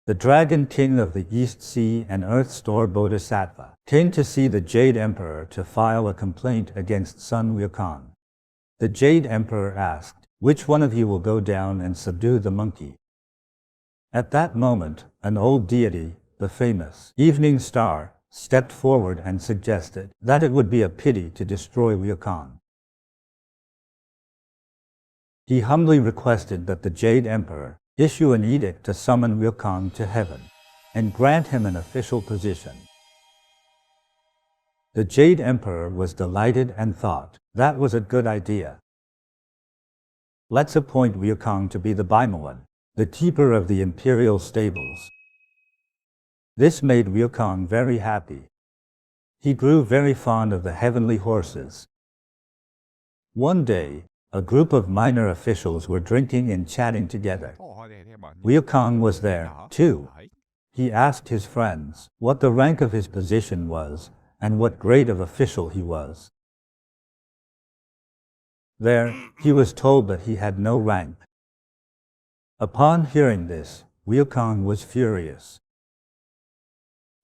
The Dragon King of the East Sea and Earth Store Bodhisattva came to see the Jade Emperor to file a complaint against son Wukong. The Jade Emperor asked, "Which one of you will go down and subdue the monkey?" At that moment, an old deity, the famous Evening Star, stepped forward and suggested that it would be a pity to destroy Wukong. He humbly requested that the Jade Emperor issue an edict to summon Wukong to heaven and grant him an official position. The Jade Emperor was delighted and thought, that was a good idea. Let's appoint Wukong to be the Baimawan, the keeper of the imperial stables. This made Wukong very happy. He grew very fond of the heavenly horses. One day, a group of minor officials were drinking and chatting together. Wukong was there, too. He asked his friends what the rank of his position was and what grade of official he was. There, he was told that he had no rank. Upon hearing this, Wukong was furious.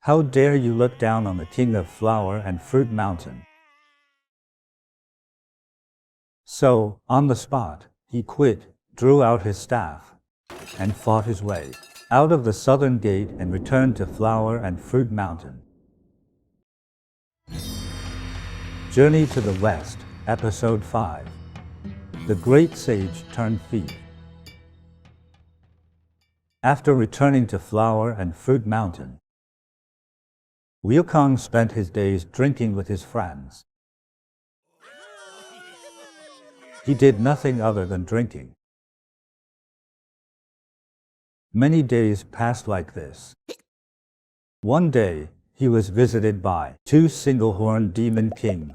"How dare you look down on the king of Flower and Fruit Mountain?" So, on the spot, he quit, drew out his staff, and fought his way out of the southern gate and returned to Flower and Fruit Mountain. Journey to the West, Episode 5. The Great Sage Turned Thief. After returning to Flower and Fruit Mountain, Wukong spent his days drinking with his friends. He did nothing other than drinking. Many days passed like this. One day, he was visited by two single-horned demon kings.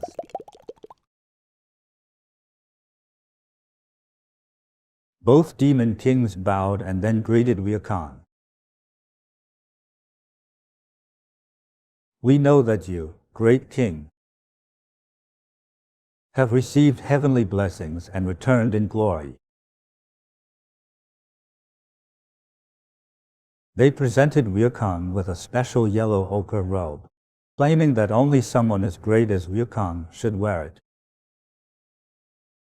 Both demon kings bowed and then greeted Wukong. "We know that you, great king, have received heavenly blessings and returned in glory." They presented Wukong with a special yellow ochre robe, claiming that only someone as great as Wukong should wear it.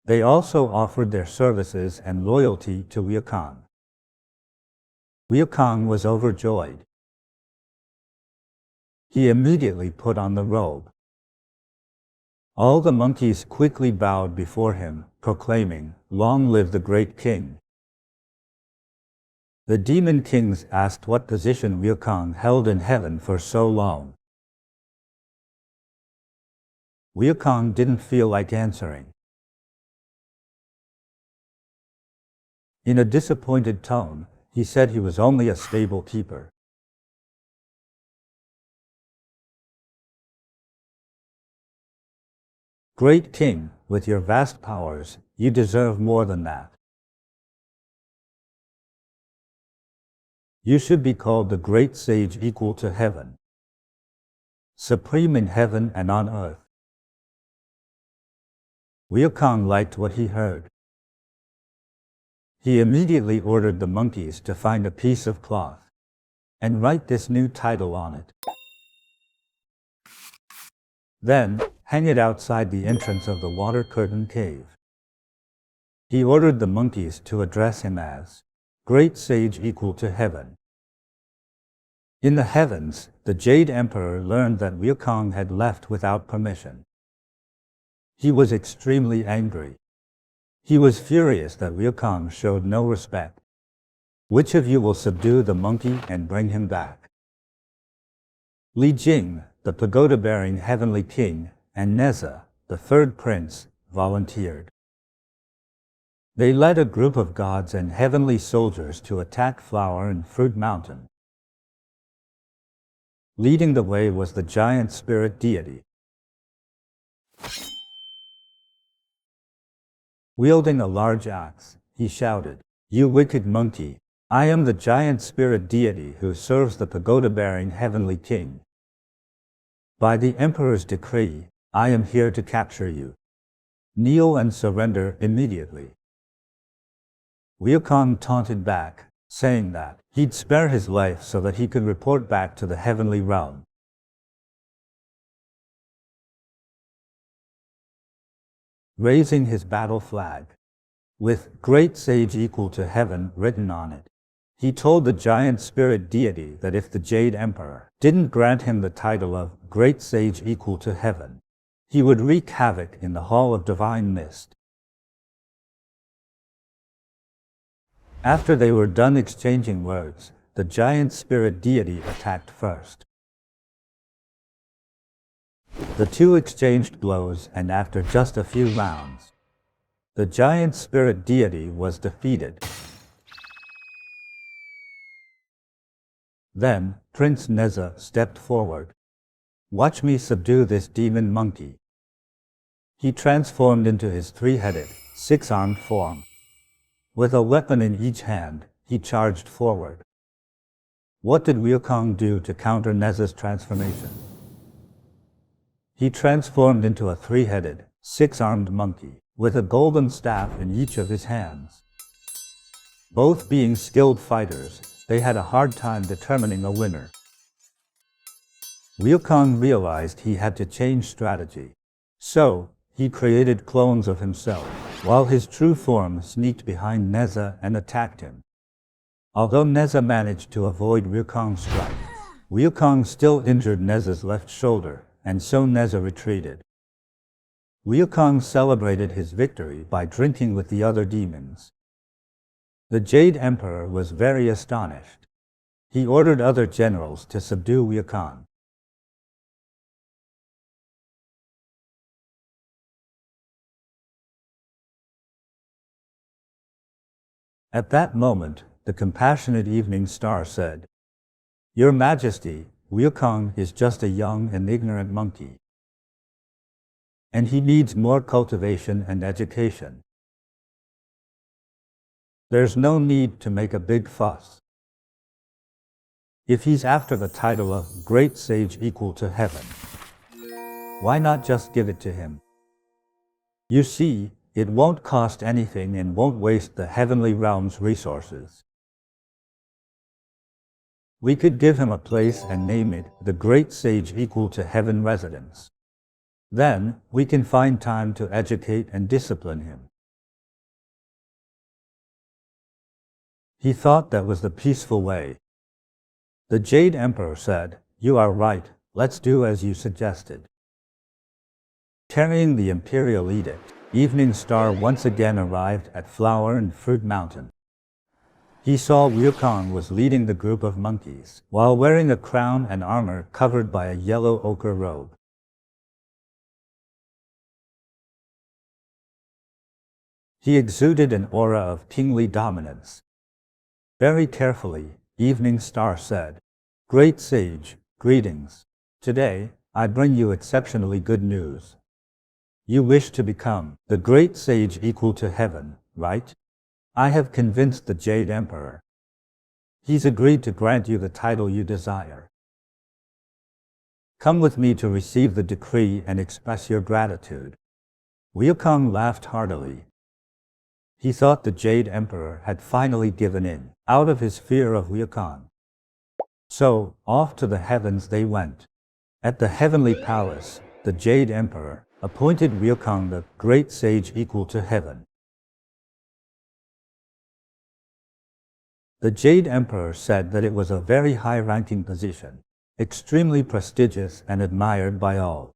They also offered their services and loyalty to Wukong. Wukong was overjoyed. He immediately put on the robe. All the monkeys quickly bowed before him, proclaiming, "Long live the great king." The demon kings asked what position Wukong held in heaven for so long. Wukong didn't feel like answering. In a disappointed tone, he said he was only a stable keeper. "Great king, with your vast powers, you deserve more than that. You should be called the great sage equal to heaven, supreme in heaven and on earth." Wukong liked what he heard. He immediately ordered the monkeys to find a piece of cloth and write this new title on it. Then, hang it outside the entrance of the water curtain cave. He ordered the monkeys to address him as Great Sage equal to heaven. In the heavens, the Jade Emperor learned that Wukong had left without permission. He was extremely angry. He was furious that Wukong showed no respect. "Which of you will subdue the monkey and bring him back?" Li Jing, the pagoda-bearing heavenly king, and Neza, the third prince, volunteered. They led a group of gods and heavenly soldiers to attack Flower and Fruit Mountain. Leading the way was the giant spirit deity. Wielding a large axe, he shouted, "You wicked monkey! I am the giant spirit deity who serves the pagoda-bearing heavenly king. By the emperor's decree, I am here to capture you. Kneel and surrender immediately." Wukong taunted back, saying that he'd spare his life so that he could report back to the heavenly realm. Raising his battle flag, with "Great Sage equal to heaven" written on it, he told the giant spirit deity that if the Jade Emperor didn't grant him the title of Great Sage equal to heaven, he would wreak havoc in the Hall of Divine Mist. After they were done exchanging words, the giant spirit deity attacked first. The two exchanged blows, and after just a few rounds, the giant spirit deity was defeated. Then Prince Neza stepped forward. "Watch me subdue this demon monkey." He transformed into his three-headed, six-armed form. With a weapon in each hand, he charged forward. What did Wukong do to counter Neza's transformation? He transformed into a three-headed, six-armed monkey, with a golden staff in each of his hands. Both being skilled fighters, they had a hard time determining a winner. Wukong realized he had to change strategy. So, he created clones of himself, while his true form sneaked behind Neza and attacked him. Although Neza managed to avoid Wukong's strike, Wukong still injured Neza's left shoulder, and so Neza retreated. Wukong celebrated his victory by drinking with the other demons. The Jade Emperor was very astonished. He ordered other generals to subdue Wukong. At that moment, the compassionate evening star said, "Your Majesty, Wukong is just a young and ignorant monkey, and he needs more cultivation and education. There's no need to make a big fuss. If he's after the title of Great Sage equal to heaven, why not just give it to him? You see, it won't cost anything and won't waste the heavenly realm's resources. We could give him a place and name it the Great Sage equal to heaven residence. Then, we can find time to educate and discipline him." He thought that was the peaceful way. The Jade Emperor said, "You are right, let's do as you suggested." Carrying the imperial edict, Evening Star once again arrived at Flower and Fruit Mountain. He saw Wukong was leading the group of monkeys, while wearing a crown and armor covered by a yellow ochre robe. He exuded an aura of kingly dominance. Very carefully, Evening Star said, "Great Sage, greetings. Today, I bring you exceptionally good news. You wish to become the Great Sage equal to heaven, right? I have convinced the Jade Emperor. He's agreed to grant you the title you desire. Come with me to receive the decree and express your gratitude." Wukong laughed heartily. He thought the Jade Emperor had finally given in, out of his fear of Wukong. So, off to the heavens they went. At the heavenly palace, the Jade Emperor appointed Wukong the Great Sage equal to heaven. The Jade Emperor said that it was a very high-ranking position, extremely prestigious and admired by all.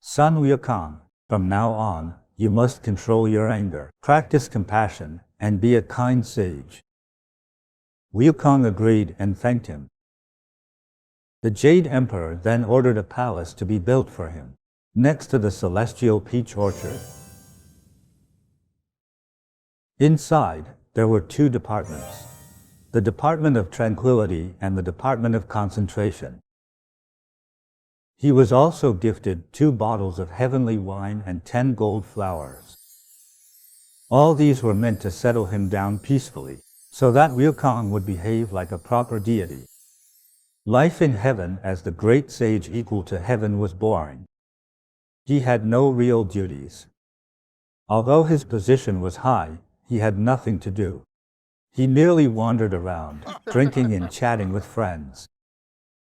Son Wukong, from now on, you must control your anger, practice compassion, and be a kind sage. Wukong agreed and thanked him. The Jade Emperor then ordered a palace to be built for him, next to the celestial peach orchard. Inside, there were two departments, the Department of Tranquility and the Department of Concentration. He was also gifted 2 bottles of heavenly wine and 10 gold flowers. All these were meant to settle him down peacefully, so that Wukong would behave like a proper deity. Life in heaven as the Great Sage equal to heaven was boring. He had no real duties. Although his position was high, he had nothing to do. He merely wandered around, drinking and chatting with friends.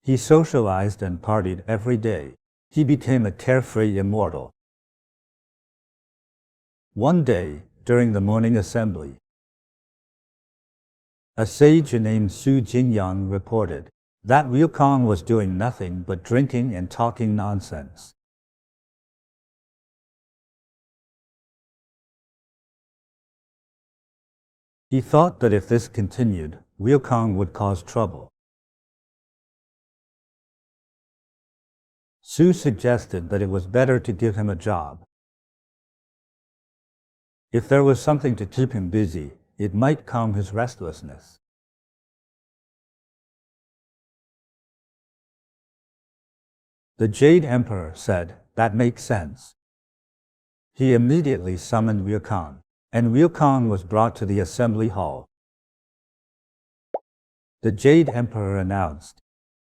He socialized and partied every day. He became a carefree immortal. One day, during the morning assembly, a sage named Su Jingyang reported that Wukong was doing nothing but drinking and talking nonsense. He thought that if this continued, Wukong would cause trouble. Su suggested that it was better to give him a job. If there was something to keep him busy, it might calm his restlessness. The Jade Emperor said, "That makes sense." He immediately summoned Wukong, and Wukong was brought to the assembly hall. The Jade Emperor announced,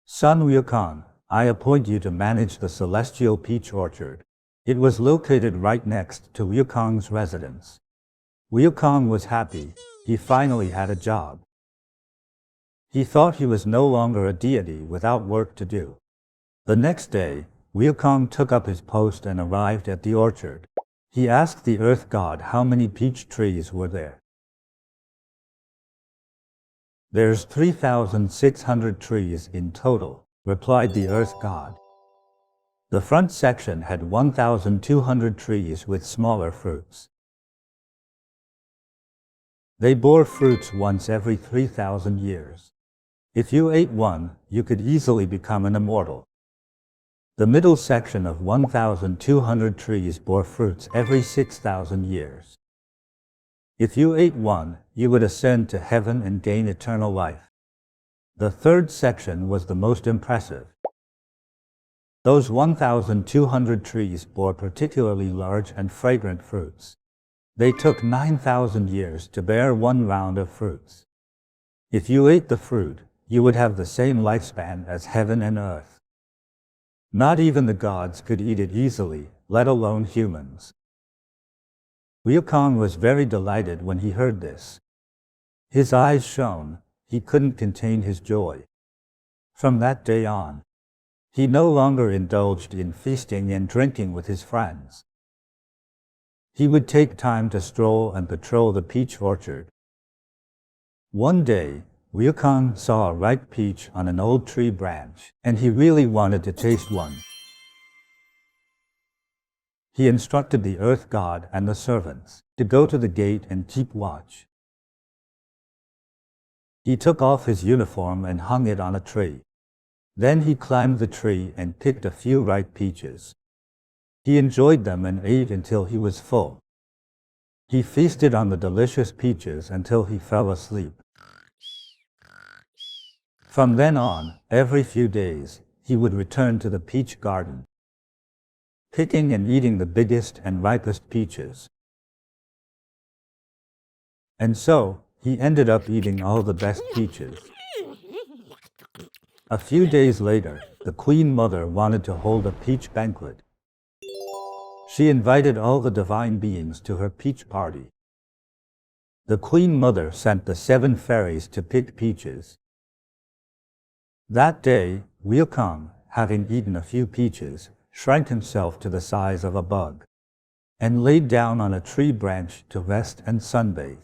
"Son Wukong, I appoint you to manage the celestial peach orchard." It was located right next to Wukong's residence. Wukong was happy. He finally had a job. He thought he was no longer a deity without work to do. The next day, Wukong took up his post and arrived at the orchard. He asked the earth god how many peach trees were there. "There's 3,600 trees in total," replied the earth god. The front section had 1,200 trees with smaller fruits. They bore fruits once every 3,000 years. If you ate one, you could easily become an immortal. The middle section of 1,200 trees bore fruits every 6,000 years. If you ate one, you would ascend to heaven and gain eternal life. The third section was the most impressive. Those 1,200 trees bore particularly large and fragrant fruits. They took 9,000 years to bear one round of fruits. If you ate the fruit, you would have the same lifespan as heaven and earth. Not even the gods could eat it easily, let alone humans. Wukong was very delighted when he heard this. His eyes shone. He couldn't contain his joy. From that day on, he no longer indulged in feasting and drinking with his friends. He would take time to stroll and patrol the peach orchard. One day, Wukong saw a ripe peach on an old tree branch, and he really wanted to taste one. He instructed the earth god and the servants to go to the gate and keep watch. He took off his uniform and hung it on a tree. Then he climbed the tree and picked a few ripe peaches. He enjoyed them and ate until he was full. He feasted on the delicious peaches until he fell asleep. From then on, every few days, he would return to the peach garden, picking and eating the biggest and ripest peaches. And so, he ended up eating all the best peaches. A few days later, the Queen Mother wanted to hold a peach banquet. She invited all the divine beings to her peach party. The Queen Mother sent the 7 fairies to pick peaches. That day, Wukong, having eaten a few peaches, shrank himself to the size of a bug, and laid down on a tree branch to rest and sunbathe.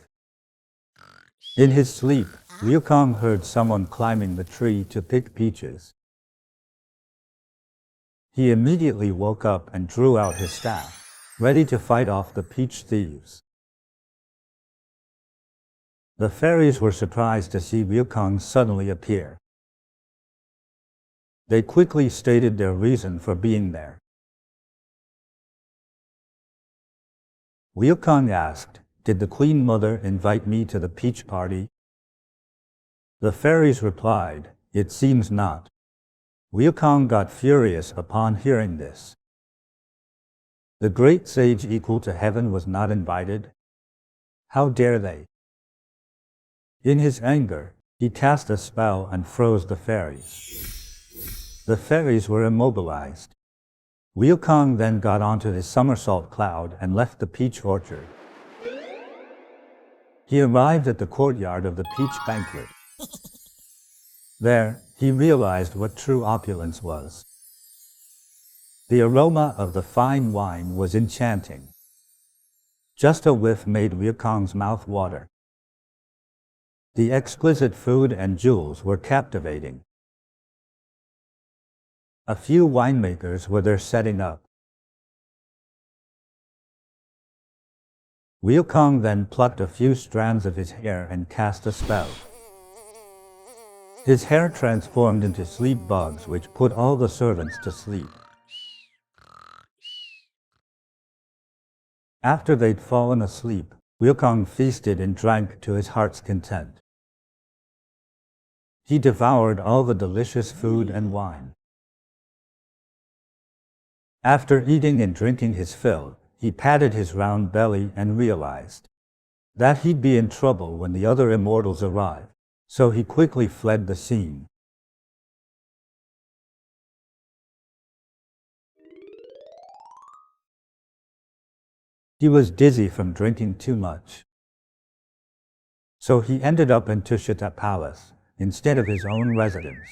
In his sleep, Wukong heard someone climbing the tree to pick peaches. He immediately woke up and drew out his staff, ready to fight off the peach thieves. The fairies were surprised to see Wukong suddenly appear. They quickly stated their reason for being there. Wukong asked, "Did the Queen Mother invite me to the peach party?" The fairies replied, "It seems not." Wukong got furious upon hearing this. The great sage equal to heaven was not invited? How dare they? In his anger, he cast a spell and froze the fairies. The fairies were immobilized. Wukong then got onto his somersault cloud and left the peach orchard. He arrived at the courtyard of the peach banquet. There, he realized what true opulence was. The aroma of the fine wine was enchanting. Just a whiff made Wukong's mouth water. The exquisite food and jewels were captivating. A few winemakers were there setting up. Wukong then plucked a few strands of his hair and cast a spell. His hair transformed into sleep bugs which put all the servants to sleep. After they'd fallen asleep, Wukong feasted and drank to his heart's content. He devoured all the delicious food and wine. After eating and drinking his fill, he patted his round belly and realized that he'd be in trouble when the other immortals arrived, so he quickly fled the scene. He was dizzy from drinking too much, so he ended up in Tushita Palace instead of his own residence.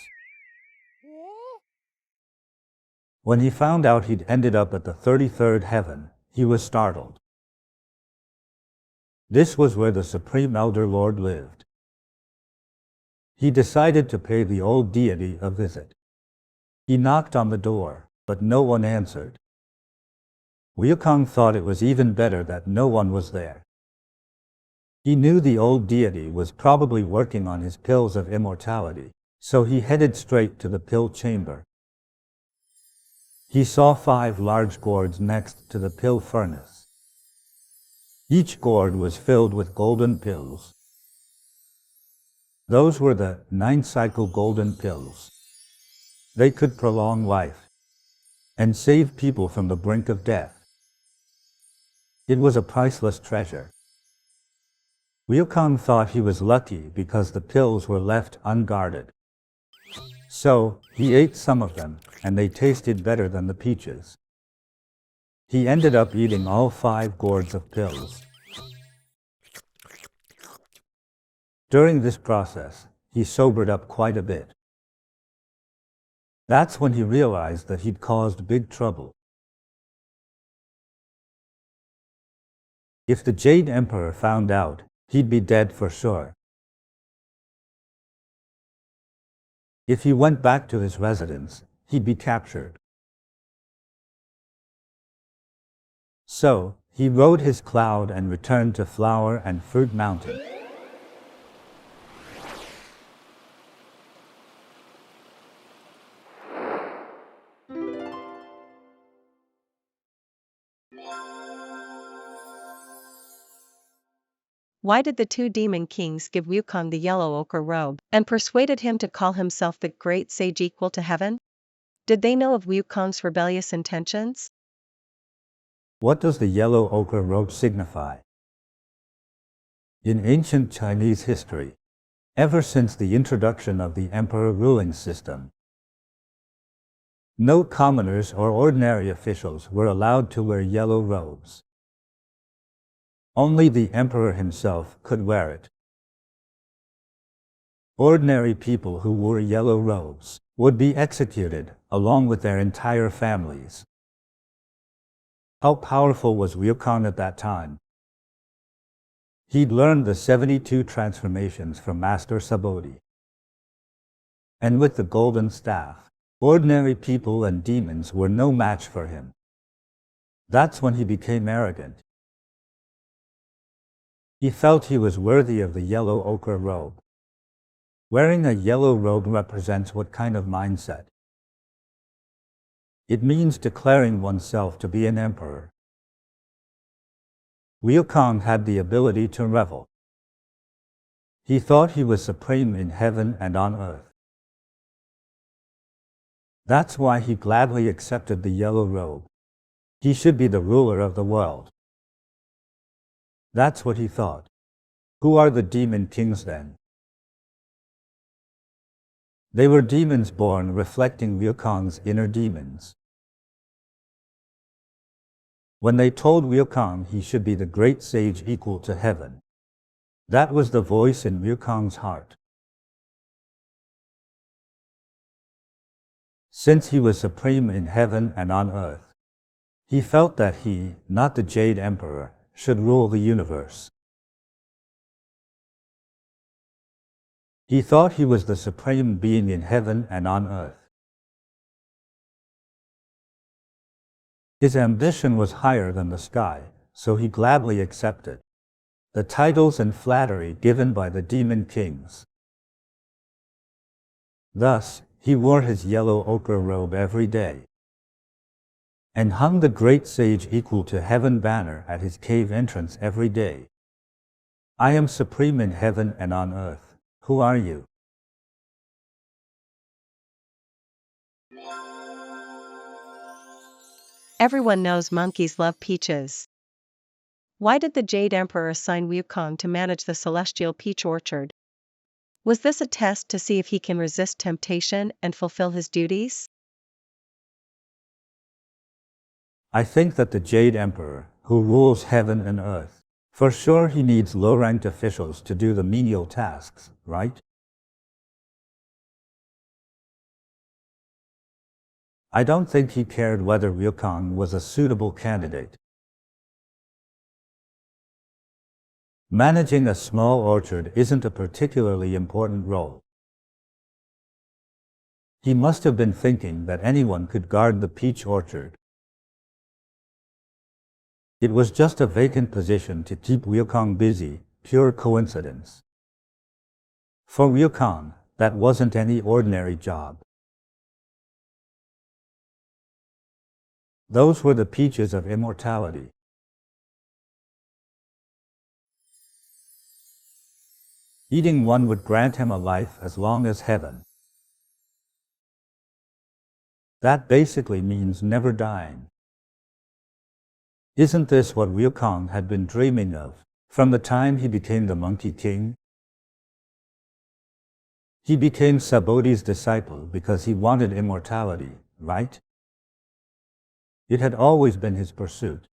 When he found out he'd ended up at the 33rd heaven, he was startled. This was where the Supreme Elder Lord lived. He decided to pay the old deity a visit. He knocked on the door, but no one answered. Wukong thought it was even better that no one was there. He knew the old deity was probably working on his pills of immortality, so he headed straight to the pill chamber. He saw 5 large gourds next to the pill furnace. Each gourd was filled with golden pills. Those were the 9-cycle golden pills. They could prolong life and save people from the brink of death. It was a priceless treasure. Wukong thought he was lucky because the pills were left unguarded. So, he ate some of them, and they tasted better than the peaches. He ended up eating all 5 gourds of pills. During this process, he sobered up quite a bit. That's when he realized that he'd caused big trouble. If the Jade Emperor found out, he'd be dead for sure. If he went back to his residence, he'd be captured. So, he rode his cloud and returned to Flower and Fruit Mountain. Why did the 2 demon kings give Wukong the yellow ochre robe and persuaded him to call himself the great sage equal to heaven? Did they know of Wukong's rebellious intentions? What does the yellow ochre robe signify? In ancient Chinese history, ever since the introduction of the emperor ruling system, no commoners or ordinary officials were allowed to wear yellow robes. Only the emperor himself could wear it. Ordinary people who wore yellow robes would be executed, along with their entire families. How powerful was Wukong at that time? He'd learned the 72 transformations from Master Bodhi. And with the golden staff, ordinary people and demons were no match for him. That's when he became arrogant. He felt he was worthy of the yellow ochre robe. Wearing a yellow robe represents what kind of mindset? It means declaring oneself to be an emperor. Wukong had the ability to revel. He thought he was supreme in heaven and on earth. That's why he gladly accepted the yellow robe. He should be the ruler of the world. That's what he thought. Who are the demon kings then? They were demons born reflecting Wukong's inner demons. when they told Wukong he should be the great sage equal to heaven. That was the voice in Wukong's heart. Since he was supreme in heaven and on earth, he felt that he, not the Jade Emperor, should rule the universe. He thought he was the supreme being in heaven and on earth. His ambition was higher than the sky, so he gladly accepted the titles and flattery given by the demon kings. Thus, he wore his yellow ochre robe every day, and hung the great sage equal to heaven banner at his cave entrance every day. I am supreme in heaven and on earth. Who are you? Everyone knows monkeys love peaches. Why did the Jade Emperor assign Wukong to manage the celestial peach orchard? Was this a test to see if he can resist temptation and fulfill his duties? I think that the Jade Emperor, who rules heaven and earth, for sure he needs low-ranked officials to do the menial tasks, right? I don't think he cared whether Wukong was a suitable candidate. Managing a small orchard isn't a particularly important role. He must have been thinking that anyone could guard the peach orchard. It was just a vacant position to keep Wukong busy, pure coincidence. For Wukong, that wasn't any ordinary job. Those were the peaches of immortality. Eating one would grant him a life as long as heaven. That basically means never dying. Isn't this what Wukong had been dreaming of from the time he became the Monkey King? He became Bodhi's disciple because he wanted immortality, right? It had always been his pursuit.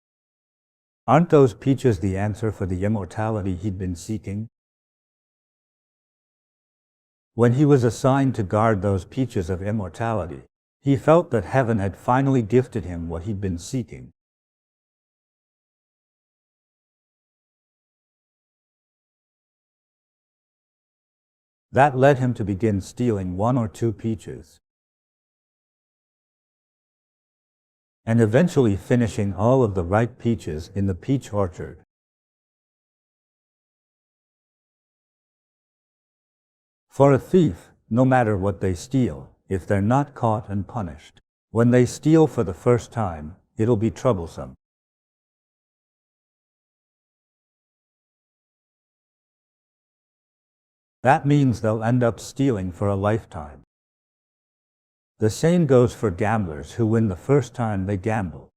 Aren't those peaches the answer for the immortality he'd been seeking? When he was assigned to guard those peaches of immortality, he felt that heaven had finally gifted him what he'd been seeking. That led him to begin stealing 1 or 2 peaches, and eventually finishing all of the ripe peaches in the peach orchard. For a thief, no matter what they steal, if they're not caught and punished, when they steal for the first time, it'll be troublesome. That means they'll end up stealing for a lifetime. The same goes for gamblers who win the first time they gamble.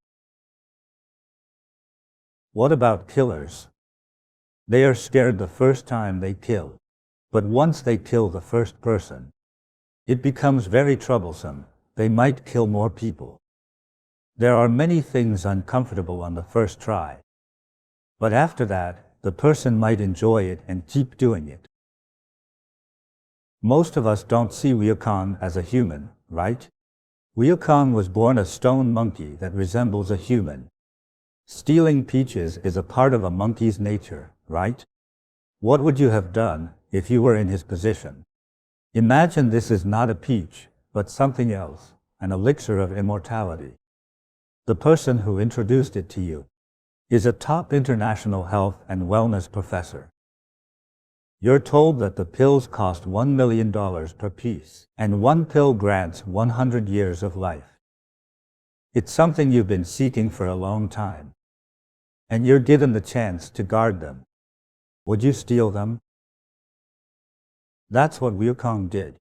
What about killers? They are scared the first time they kill, but once they kill the first person, it becomes very troublesome. They might kill more people. There are many things uncomfortable on the first try, but after that, the person might enjoy it and keep doing it. Most of us don't see Wukong as a human, right? Wukong was born a stone monkey that resembles a human. Stealing peaches is a part of a monkey's nature, right? What would you have done if you were in his position? Imagine this is not a peach, but something else, an elixir of immortality. The person who introduced it to you is a top international health and wellness professor. You're told that the pills cost $1 million per piece, and one pill grants 100 years of life. It's something you've been seeking for a long time, and you're given the chance to guard them. Would you steal them? That's what Wukong did.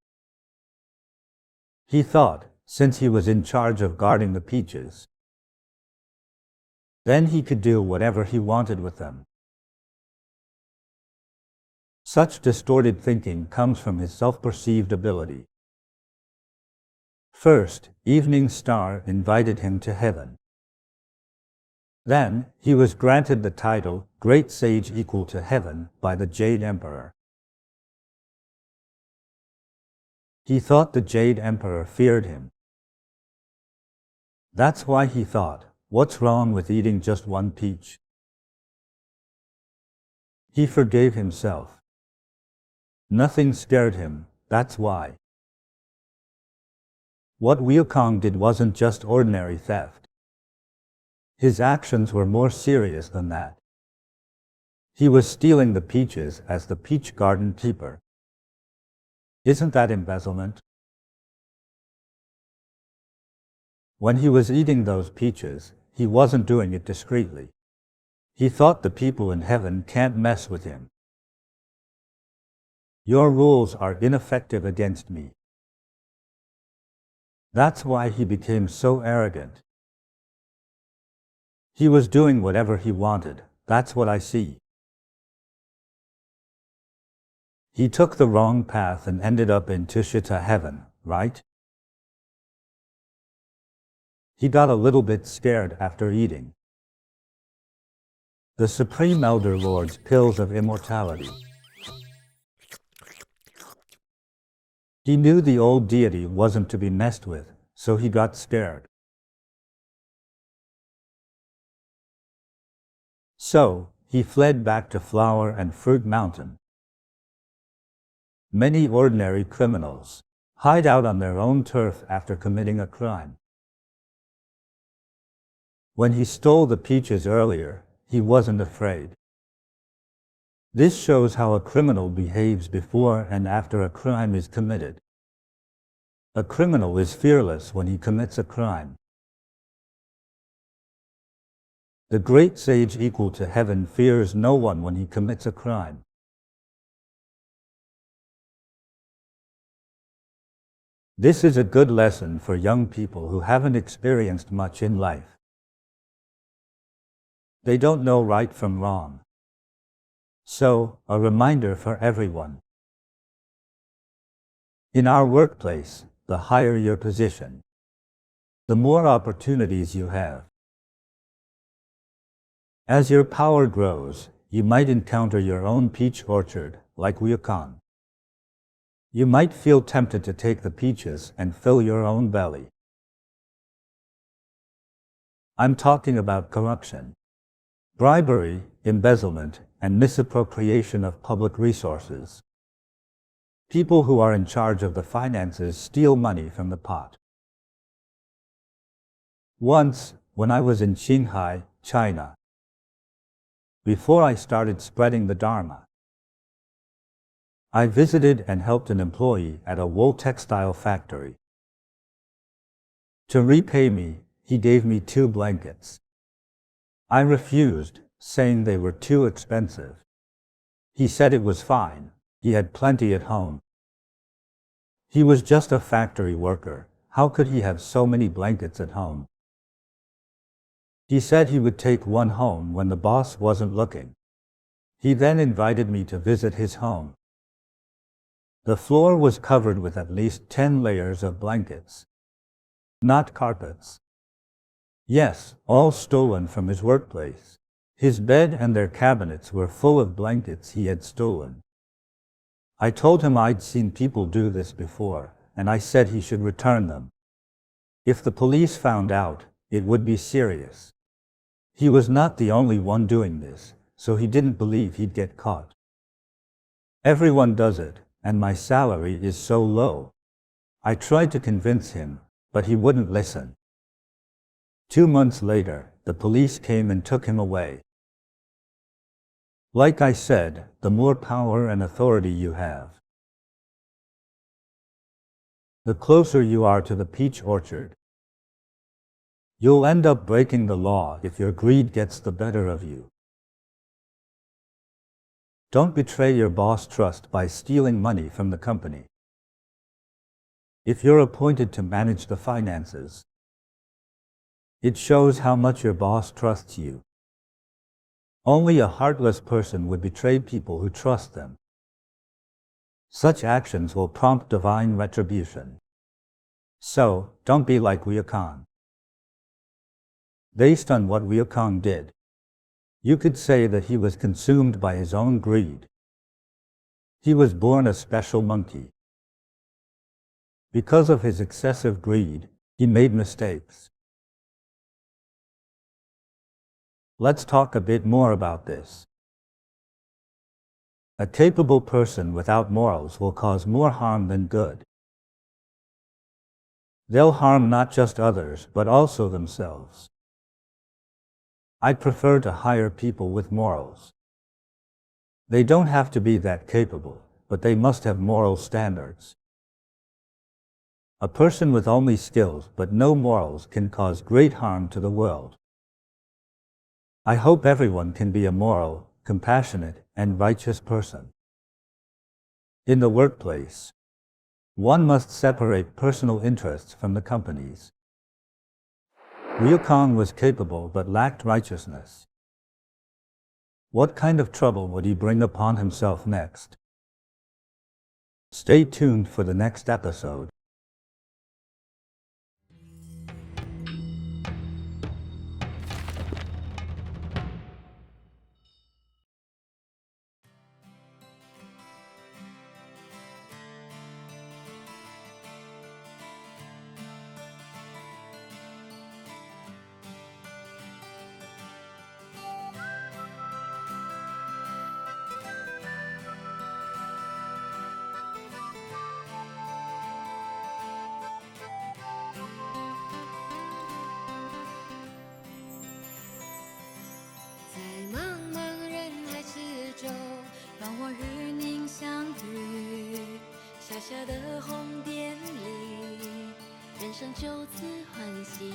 He thought, since he was in charge of guarding the peaches, then he could do whatever he wanted with them. Such distorted thinking comes from his self-perceived ability. First, Evening Star invited him to heaven. Then, he was granted the title Great Sage Equal to Heaven by the Jade Emperor. He thought the Jade Emperor feared him. That's why he thought, what's wrong with eating just one peach? He forgave himself. Nothing scared him, that's why. What Wukong did wasn't just ordinary theft. His actions were more serious than that. He was stealing the peaches as the peach garden keeper. Isn't that embezzlement? When he was eating those peaches, he wasn't doing it discreetly. He thought the people in heaven can't mess with him. Your rules are ineffective against me. That's why he became so arrogant. He was doing whatever he wanted, that's what I see. He took the wrong path and ended up in Tushita heaven, right? He got a little bit scared after eating the Supreme Elder Lord's pills of immortality. He knew the old deity wasn't to be messed with, so he got scared. So, he fled back to Flower and Fruit Mountain. Many ordinary criminals hide out on their own turf after committing a crime. When he stole the peaches earlier, he wasn't afraid. This shows how a criminal behaves before and after a crime is committed. A criminal is fearless when he commits a crime. The great sage equal to heaven fears no one when he commits a crime. This is a good lesson for young people who haven't experienced much in life. They don't know right from wrong. So, a reminder for everyone. In our workplace, the higher your position, the more opportunities you have. As your power grows, you might encounter your own peach orchard, like Wukong. You might feel tempted to take the peaches and fill your own belly. I'm talking about corruption, bribery, embezzlement, and misappropriation of public resources. People who are in charge of the finances steal money from the pot. Once, when I was in Shanghai, China, before I started spreading the Dharma, I visited and helped an employee at a wool textile factory. To repay me, he gave me 2 blankets. I refused, saying they were too expensive. He said it was fine, he had plenty at home. He was just a factory worker, how could he have so many blankets at home? He said he would take one home when the boss wasn't looking. He then invited me to visit his home. The floor was covered with at least 10 layers of blankets. Not carpets. Yes, all stolen from his workplace. His bed and their cabinets were full of blankets he had stolen. I told him I'd seen people do this before, and I said he should return them. If the police found out, it would be serious. He was not the only one doing this, so he didn't believe he'd get caught. Everyone does it, and my salary is so low. I tried to convince him, but he wouldn't listen. 2 months later, the police came and took him away. Like I said, the more power and authority you have, the closer you are to the peach orchard. You'll end up breaking the law if your greed gets the better of you. Don't betray your boss' trust by stealing money from the company. If you're appointed to manage the finances, it shows how much your boss trusts you. Only a heartless person would betray people who trust them. Such actions will prompt divine retribution. So, don't be like Wukong. Based on what Wukong did, you could say that he was consumed by his own greed. He was born a special monkey. Because of his excessive greed, he made mistakes. Let's talk a bit more about this. A capable person without morals will cause more harm than good. They'll harm not just others, but also themselves. I prefer to hire people with morals. They don't have to be that capable, but they must have moral standards. A person with only skills but no morals can cause great harm to the world. I hope everyone can be a moral, compassionate, and righteous person. In the workplace, one must separate personal interests from the company's. Wukong was capable but lacked righteousness. What kind of trouble would he bring upon himself next? Stay tuned for the next episode.小小的红点里，人生就此欢喜。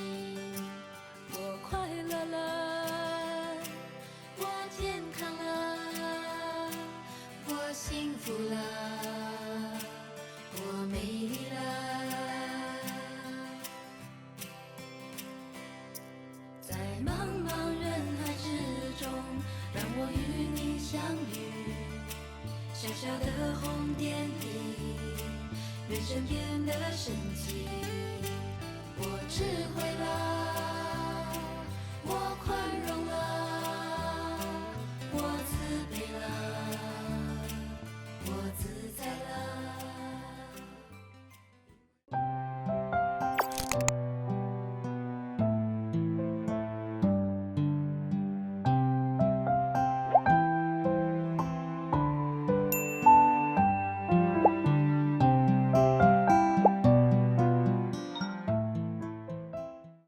我快乐了，我健康了，我幸福了，我美丽了。在茫茫人海之中，让我与你相遇。小小的红点里，人生变得神奇。我智慧了，我